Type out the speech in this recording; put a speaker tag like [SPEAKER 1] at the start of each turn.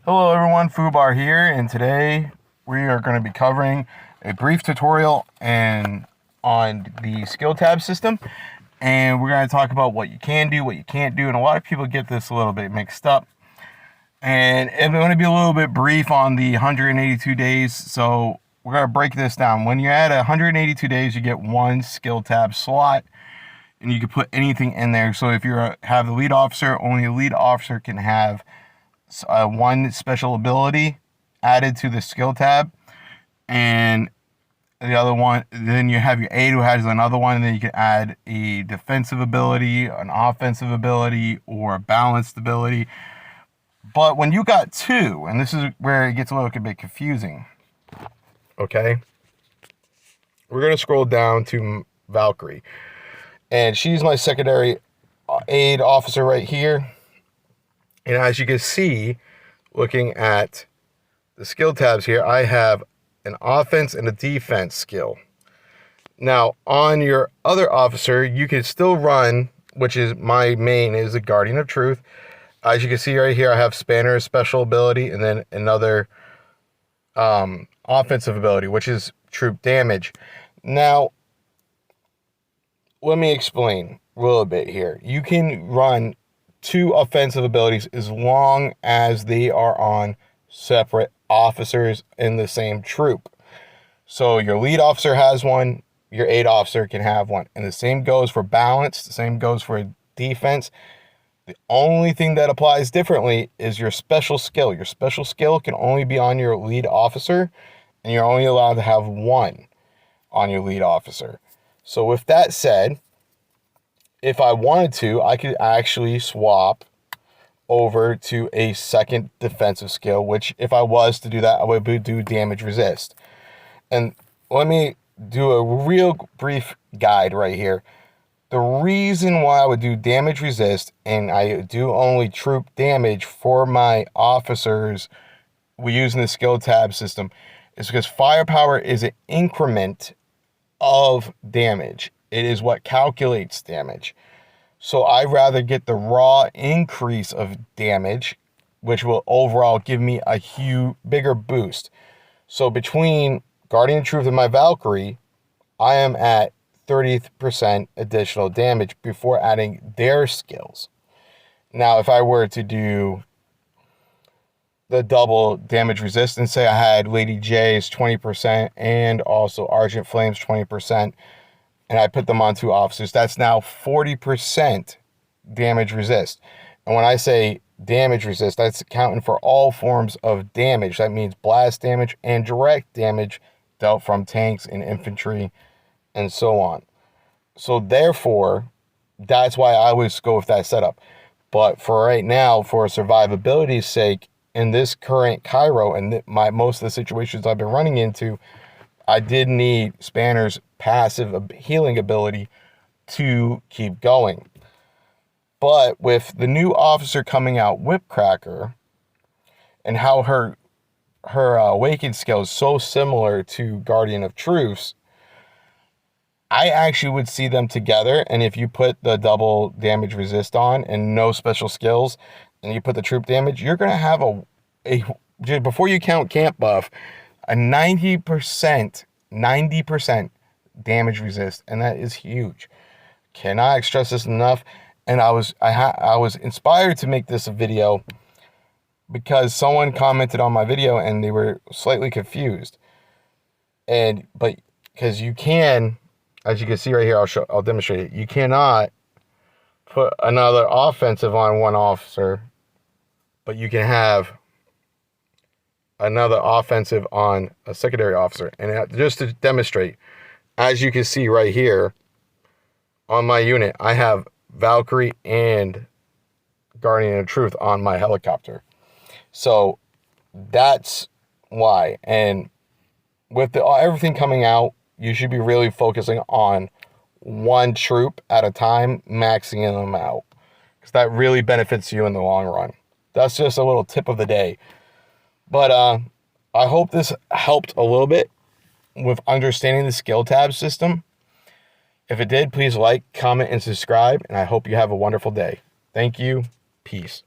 [SPEAKER 1] Hello everyone, Fubar here, and today we are going to be covering a brief tutorial on the skill tab system, and we're going to talk about what you can do, what you can't do, and a lot of people get this a little bit mixed up. And I'm going to be a little bit brief on the 182 days, so we're going to break this down. When you're at 182 days, you get one skill tab slot, and you can put anything in there. So if you have the lead officer, only a lead officer can have one special ability added to the skill tab, and the other one, then you have your aide who has another one, and then you can add a defensive ability, an offensive ability, or a balanced ability. But when you got two, and this is where it gets a little bit confusing, okay, we're going to scroll down to Valkyrie, and she's my secondary aide officer right here. And as you can see, looking at the skill tabs here, I have an offense and a defense skill. Now, on your other officer, you can still run, which is my main, is a Guardian of Truth. As you can see right here, I have Spanner's special ability and then another offensive ability, which is troop damage. Now, let me explain a little bit here. You can run two offensive abilities as long as they are on separate officers in the same troop. So your lead officer has one, your aide officer can have one, and the same goes for balance, the same goes for defense. The only thing that applies differently is your special skill. Your special skill can only be on your lead officer, and you're only allowed to have one on your lead officer. So with that said, if I wanted to, I could actually swap over to a second defensive skill, which if I was to do that, I would do damage resist. And let me do a real brief guide right here. The reason why I would do damage resist and I do only troop damage for my officers we use in the skill tab system is because firepower is an increment of damage. It is what calculates damage. So I'd rather get the raw increase of damage, which will overall give me a bigger boost. So between Guardian of Truth and my Valkyrie, I am at 30% additional damage before adding their skills. Now, if I were to do the double damage resistance, say I had Lady J's 20% and also Argent Flame's 20%, and I put them on two officers, that's now 40% damage resist. And when I say damage resist, that's accounting for all forms of damage. That means blast damage and direct damage dealt from tanks and infantry and so on. So therefore, that's why I always go with that setup. But for right now, for survivability's sake, in this current Cairo and most of the situations I've been running into, I did need Spanner's passive healing ability to keep going. But with the new officer coming out, Whipcracker, and how her awakened skill is so similar to Guardian of Truths, I actually would see them together. And if you put the double damage resist on and no special skills, and you put the troop damage, you're going to have before you count camp buff, a 90% damage resist, and that is huge. Cannot stress this enough. And I was inspired to make this a video because someone commented on my video and they were slightly confused. But because you can, as you can see right here, I'll demonstrate it. You cannot put another offensive on one officer, but you can have another offensive on a secondary officer. And just to demonstrate, as you can see right here on my unit, I have Valkyrie and Guardian of Truth on my helicopter. So that's why. And with everything coming out, you should be really focusing on one troop at a time, maxing them out, because that really benefits you in the long run. That's just a little tip of the day. But I hope this helped a little bit with understanding the skill tab system. If it did, please like, comment, and subscribe, and I hope you have a wonderful day. Thank you. Peace.